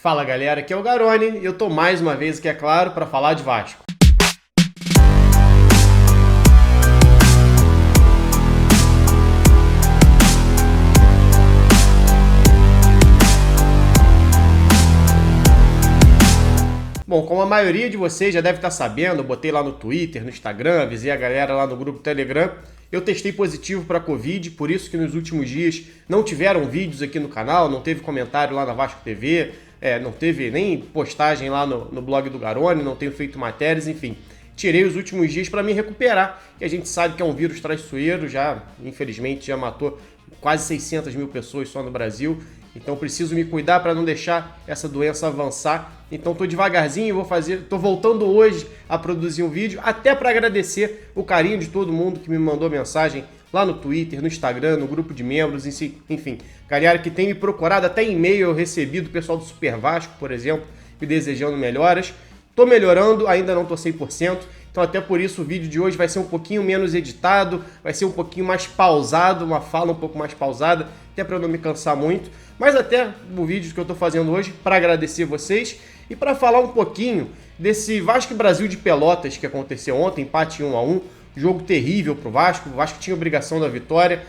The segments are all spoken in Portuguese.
Fala galera, aqui é o Garone e eu tô mais uma vez aqui, é claro, para falar de Vasco. Bom, como a maioria de vocês já deve estar sabendo, eu botei lá no Twitter, no Instagram, avisei a galera lá no grupo Telegram, eu testei positivo para Covid, por isso que nos últimos dias não tiveram vídeos aqui no canal, não teve comentário lá na Vasco TV, não teve nem postagem lá no blog do Garone, não tenho feito matérias, enfim. Tirei os últimos dias para me recuperar, que a gente sabe que é um vírus traiçoeiro, já, infelizmente, já matou quase 600 mil pessoas só no Brasil, então preciso me cuidar para não deixar essa doença avançar. Então estou devagarzinho, estou voltando hoje a produzir um vídeo, até para agradecer o carinho de todo mundo que me mandou mensagem lá no Twitter, no Instagram, no grupo de membros, enfim. Galera que tem me procurado, até e-mail eu recebi do pessoal do Super Vasco, por exemplo, me desejando melhoras. Estou melhorando, ainda não estou 100%, então até por isso o vídeo de hoje vai ser um pouquinho menos editado, vai ser um pouquinho mais pausado, uma fala um pouco mais pausada, até para eu não me cansar muito, mas até o vídeo que eu estou fazendo hoje para agradecer vocês e para falar um pouquinho desse Vasco e Brasil de Pelotas que aconteceu ontem, empate 1-1, jogo terrível para o Vasco tinha obrigação da vitória,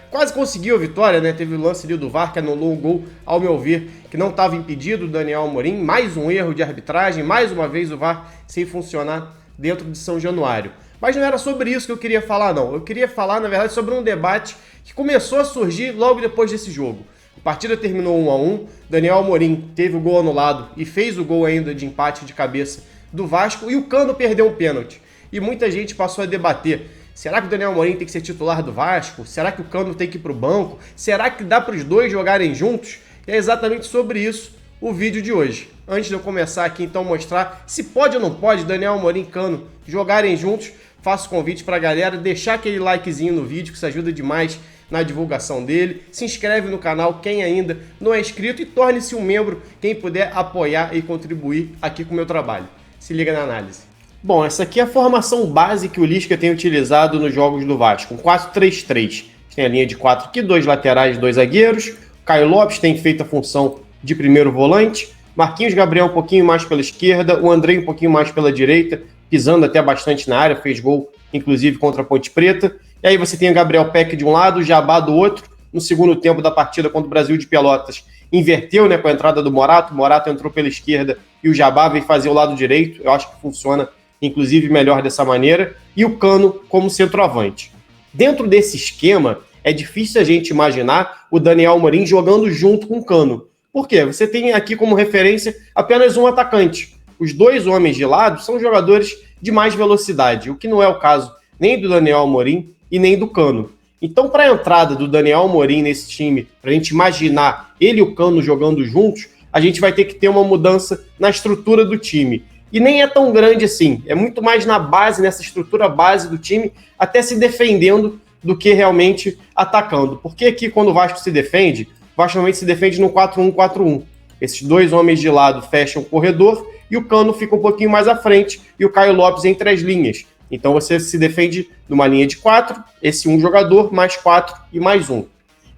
quase conseguiu a vitória, né? Teve o lance ali do VAR que anulou o gol, ao meu ver, que não estava impedido, do Daniel Amorim, mais um erro de arbitragem, mais uma vez o VAR sem funcionar dentro de São Januário. Mas não era sobre isso que eu queria falar, não. Eu queria falar, na verdade, sobre um debate que começou a surgir logo depois desse jogo. A partida terminou 1-1, Daniel Amorim teve o gol anulado e fez o gol ainda de empate de cabeça do Vasco, e o Cano perdeu um pênalti. E muita gente passou a debater: será que o Daniel Amorim tem que ser titular do Vasco? Será que o Cano tem que ir para o banco? Será que dá para os dois jogarem juntos? E é exatamente sobre isso o vídeo de hoje. Antes de eu começar aqui, então, mostrar se pode ou não pode Daniel Amorim e Cano jogarem juntos, faço convite para a galera deixar aquele likezinho no vídeo, que isso ajuda demais na divulgação dele. Se inscreve no canal quem ainda não é inscrito e torne-se um membro, quem puder apoiar e contribuir aqui com o meu trabalho. Se liga na análise. Bom, essa aqui é a formação base que o Lisca tem utilizado nos jogos do Vasco, um 4-3-3. Tem a linha de 4 aqui, 2 laterais, 2 zagueiros. O Caio Lopes tem feito a função de primeiro volante. Marquinhos Gabriel um pouquinho mais pela esquerda, o Andrei um pouquinho mais pela direita, pisando até bastante na área, fez gol, inclusive, contra a Ponte Preta. E aí você tem o Gabriel Peck de um lado, o Jabá do outro. No segundo tempo da partida contra o Brasil de Pelotas, inverteu, né, com a entrada do Morato. O Morato entrou pela esquerda e o Jabá veio fazer o lado direito. Eu acho que funciona, inclusive, melhor dessa maneira. E o Cano como centroavante. Dentro desse esquema, é difícil a gente imaginar o Daniel Amorim jogando junto com o Cano. Por quê? Você tem aqui como referência apenas um atacante. Os dois homens de lado são jogadores de mais velocidade, o que não é o caso nem do Daniel Amorim e nem do Cano. Então, para a entrada do Daniel Amorim nesse time, para a gente imaginar ele e o Cano jogando juntos, a gente vai ter que ter uma mudança na estrutura do time. E nem é tão grande assim, é muito mais na base, nessa estrutura base do time, até se defendendo do que realmente atacando. Porque aqui, quando o Vasco se defende, o Vasco normalmente se defende no 4-1-4-1. Esses dois homens de lado fecham o corredor e o Cano fica um pouquinho mais à frente e o Caio Lopes entre as linhas. Então você se defende numa linha de 4, esse um jogador, mais 4 e mais um.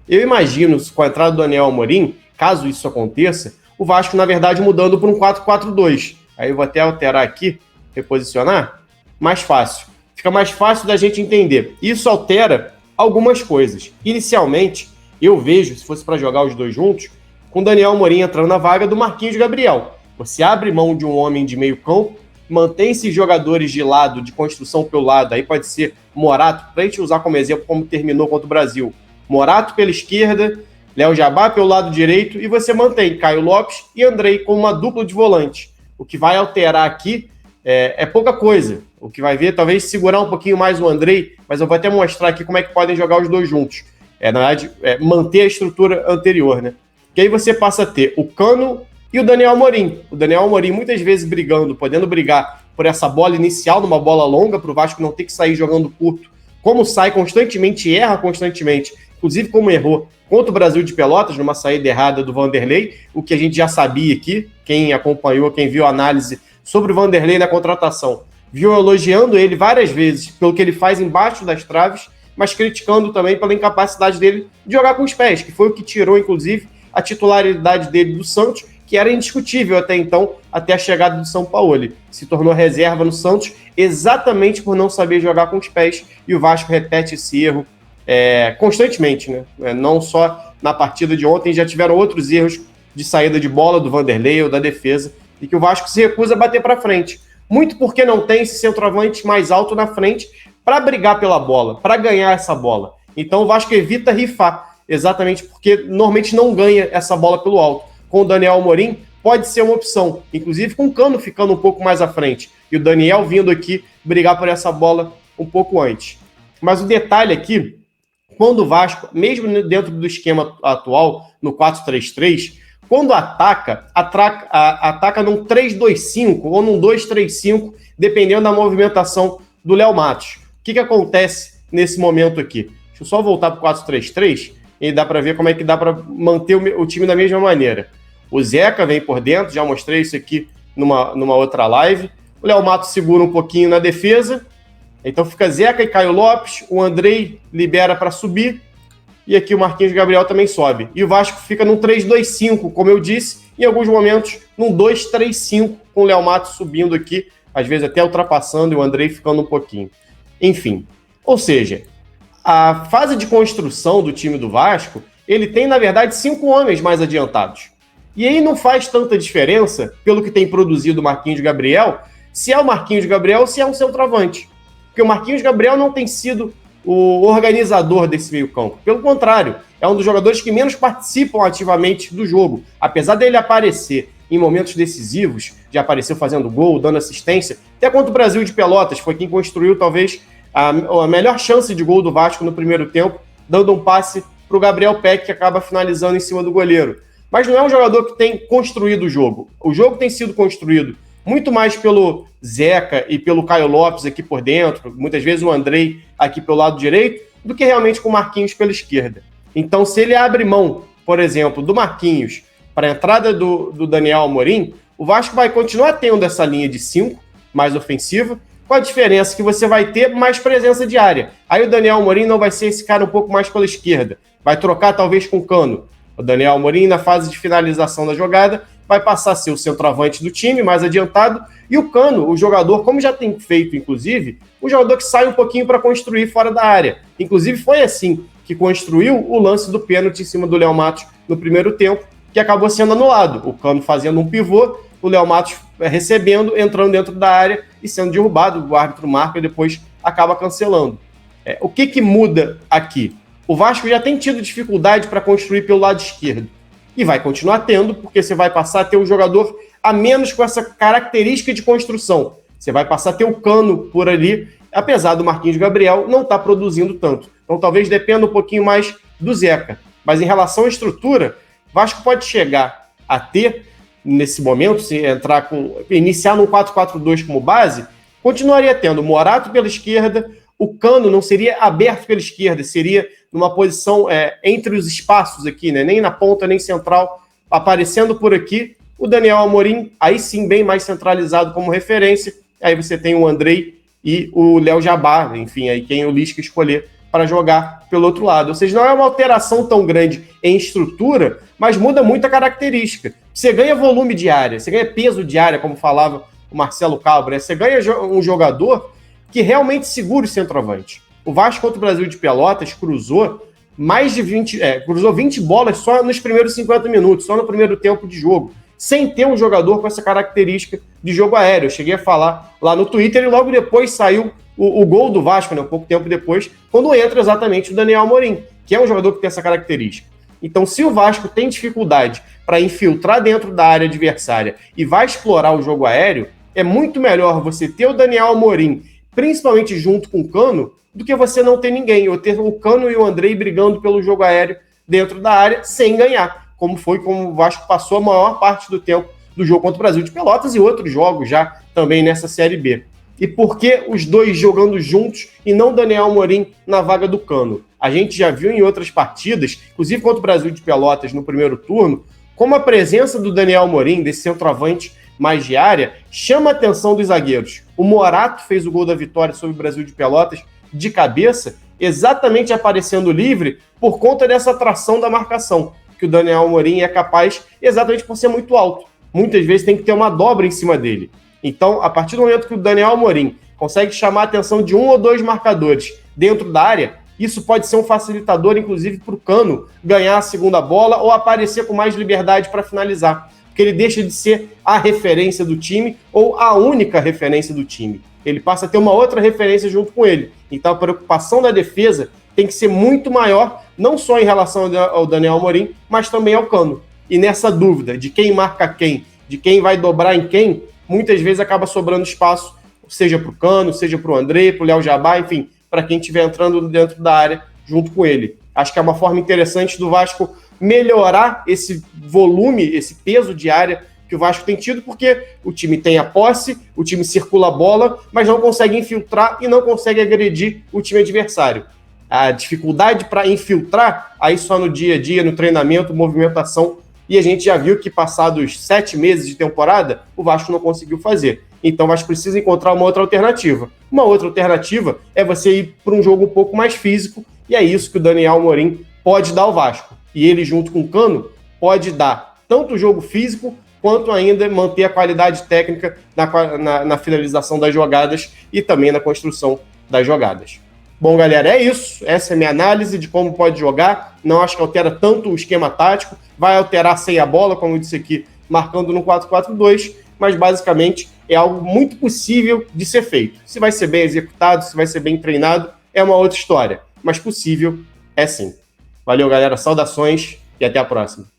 Eu imagino, com a entrada do Daniel Amorim, caso isso aconteça, o Vasco, na verdade, mudando para um 4-4-2. Aí eu vou até alterar aqui, reposicionar, mais fácil. Fica mais fácil da gente entender. Isso altera algumas coisas. Inicialmente, eu vejo, se fosse para jogar os dois juntos, com o Daniel Amorim entrando na vaga do Marquinhos Gabriel. Você abre mão de um homem de meio campo, mantém esses jogadores de lado, de construção pelo lado, aí pode ser Morato, para a gente usar como exemplo como terminou contra o Brasil. Morato pela esquerda, Léo Jabá pelo lado direito, e você mantém Caio Lopes e Andrei como uma dupla de volante. O que vai alterar aqui é pouca coisa. O que vai ver, talvez segurar um pouquinho mais o Andrei, mas eu vou até mostrar aqui como é que podem jogar os dois juntos. Na verdade, manter a estrutura anterior, né? Que aí você passa a ter o Cano e o Daniel Amorim. O Daniel Amorim muitas vezes podendo brigar por essa bola inicial, numa bola longa, para o Vasco não ter que sair jogando curto, como sai constantemente e erra constantemente, inclusive como errou contra o Brasil de Pelotas, numa saída errada do Vanderlei, o que a gente já sabia aqui, quem acompanhou, quem viu a análise sobre o Vanderlei na contratação, viu elogiando ele várias vezes pelo que ele faz embaixo das traves, mas criticando também pela incapacidade dele de jogar com os pés, que foi o que tirou, inclusive, a titularidade dele do Santos que era indiscutível até então, até a chegada do Sampaoli. Se tornou reserva no Santos exatamente por não saber jogar com os pés, e o Vasco repete esse erro constantemente, né? Não só na partida de ontem, já tiveram outros erros de saída de bola do Vanderlei ou da defesa, e que o Vasco se recusa a bater para frente. Muito porque não tem esse centroavante mais alto na frente para brigar pela bola, para ganhar essa bola. Então o Vasco evita rifar, exatamente porque normalmente não ganha essa bola pelo alto. Com o Daniel Amorim, pode ser uma opção, inclusive com o Cano ficando um pouco mais à frente, e o Daniel vindo aqui brigar por essa bola um pouco antes. Mas o detalhe aqui, quando o Vasco, mesmo dentro do esquema atual, no 4-3-3, quando ataca num 3-2-5 ou num 2-3-5, dependendo da movimentação do Léo Matos. O que acontece nesse momento aqui? Deixa eu só voltar para o 4-3-3 e dá para ver como é que dá para manter o time da mesma maneira. O Zeca vem por dentro, já mostrei isso aqui numa outra live. O Léo Matos segura um pouquinho na defesa. Então fica Zeca e Caio Lopes, o Andrei libera para subir, e aqui o Marquinhos Gabriel também sobe. E o Vasco fica num 3-2-5, como eu disse, em alguns momentos num 2-3-5, com o Léo Matos subindo aqui, às vezes até ultrapassando e o Andrei ficando um pouquinho. Enfim, ou seja, a fase de construção do time do Vasco, ele tem, na verdade, 5 homens mais adiantados. E aí não faz tanta diferença, pelo que tem produzido o Marquinhos Gabriel, se é o Marquinhos Gabriel ou se é um centroavante. Porque o Marquinhos Gabriel não tem sido o organizador desse meio-campo. Pelo contrário, é um dos jogadores que menos participam ativamente do jogo. Apesar dele aparecer em momentos decisivos, já apareceu fazendo gol, dando assistência, até contra o Brasil de Pelotas, foi quem construiu talvez a melhor chance de gol do Vasco no primeiro tempo, dando um passe para o Gabriel Peck, que acaba finalizando em cima do goleiro. Mas não é um jogador que tem construído o jogo. O jogo tem sido construído muito mais pelo Zeca e pelo Caio Lopes aqui por dentro, muitas vezes o Andrei aqui pelo lado direito, do que realmente com o Marquinhos pela esquerda. Então, se ele abre mão, por exemplo, do Marquinhos para a entrada do Daniel Amorim, o Vasco vai continuar tendo essa linha de 5, mais ofensiva, com a diferença que você vai ter mais presença de área. Aí o Daniel Amorim não vai ser esse cara um pouco mais pela esquerda, vai trocar talvez com o Cano. O Daniel Amorim, na fase de finalização da jogada, vai passar a ser o centroavante do time, mais adiantado, e o Cano, o jogador, como já tem feito, inclusive, o jogador que sai um pouquinho para construir fora da área. Inclusive, foi assim que construiu o lance do pênalti em cima do Léo Matos no primeiro tempo, que acabou sendo anulado. O Cano fazendo um pivô, o Léo Matos recebendo, entrando dentro da área e sendo derrubado, o árbitro marca e depois acaba cancelando. O que muda aqui? O Vasco já tem tido dificuldade para construir pelo lado esquerdo. E vai continuar tendo, porque você vai passar a ter um jogador a menos com essa característica de construção. Você vai passar a ter o Cano por ali, apesar do Marquinhos Gabriel não estar produzindo tanto. Então talvez dependa um pouquinho mais do Zeca. Mas em relação à estrutura, Vasco pode chegar a ter, nesse momento, se iniciar num 4-4-2 como base, continuaria tendo o Morato pela esquerda, o Cano não seria aberto pela esquerda, seria numa posição entre os espaços aqui, né? Nem na ponta, nem central, aparecendo por aqui. O Daniel Amorim, aí sim, bem mais centralizado como referência. Aí você tem o Andrei e o Léo Jabá, enfim, aí quem o Lisca escolher para jogar pelo outro lado. Ou seja, não é uma alteração tão grande em estrutura, mas muda muito a característica. Você ganha volume de área, você ganha peso de área, como falava o Marcelo Calbra, você ganha um jogador que realmente segura o centroavante. O Vasco contra o Brasil de Pelotas cruzou mais de 20 bolas só nos primeiros 50 minutos, só no primeiro tempo de jogo, sem ter um jogador com essa característica de jogo aéreo. Eu cheguei a falar lá no Twitter e logo depois saiu o gol do Vasco, né, um pouco tempo depois, quando entra exatamente o Daniel Amorim, que é um jogador que tem essa característica. Então, se o Vasco tem dificuldade para infiltrar dentro da área adversária e vai explorar o jogo aéreo, é muito melhor você ter o Daniel Amorim, principalmente junto com o Cano, do que você não ter ninguém, ou ter o Cano e o Andrei brigando pelo jogo aéreo dentro da área sem ganhar, como o Vasco passou a maior parte do tempo do jogo contra o Brasil de Pelotas e outros jogos já também nessa Série B. E por que os dois jogando juntos e não Daniel Amorim na vaga do Cano? A gente já viu em outras partidas, inclusive contra o Brasil de Pelotas no primeiro turno, como a presença do Daniel Amorim, desse centroavante mais de área, chama a atenção dos zagueiros. O Morato fez o gol da vitória sobre o Brasil de Pelotas de cabeça, exatamente aparecendo livre por conta dessa atração da marcação. que o Daniel Amorim é capaz, exatamente por ser muito alto. Muitas vezes tem que ter uma dobra em cima dele. Então, a partir do momento que o Daniel Amorim consegue chamar a atenção de um ou dois marcadores dentro da área, isso pode ser um facilitador, inclusive, para o Cano ganhar a segunda bola ou aparecer com mais liberdade para finalizar. Porque ele deixa de ser a referência do time ou a única referência do time. Ele passa a ter uma outra referência junto com ele. Então, a preocupação da defesa tem que ser muito maior, não só em relação ao Daniel Amorim, mas também ao Cano. E nessa dúvida de quem marca quem, de quem vai dobrar em quem, muitas vezes acaba sobrando espaço, seja para o Cano, seja para o André, para o Léo Jabá, enfim, para quem estiver entrando dentro da área junto com ele. Acho que é uma forma interessante do Vasco melhorar esse volume, esse peso de área que o Vasco tem tido, porque o time tem a posse, o time circula a bola, mas não consegue infiltrar e não consegue agredir o time adversário. A dificuldade para infiltrar, aí só no dia a dia, no treinamento, movimentação, e a gente já viu que passados 7 meses de temporada, o Vasco não conseguiu fazer. Então o Vasco precisa encontrar uma outra alternativa. Uma outra alternativa é você ir para um jogo um pouco mais físico, e é isso que o Daniel Amorim pode dar ao Vasco. E ele, junto com o Cano, pode dar tanto o jogo físico, quanto ainda manter a qualidade técnica na finalização das jogadas e também na construção das jogadas. Bom, galera, é isso. Essa é a minha análise de como pode jogar. Não acho que altera tanto o esquema tático. Vai alterar sem a bola, como eu disse aqui, marcando no 4-4-2, mas basicamente é algo muito possível de ser feito. Se vai ser bem executado, se vai ser bem treinado, é uma outra história. Mas possível é sim. Valeu, galera. Saudações e até a próxima.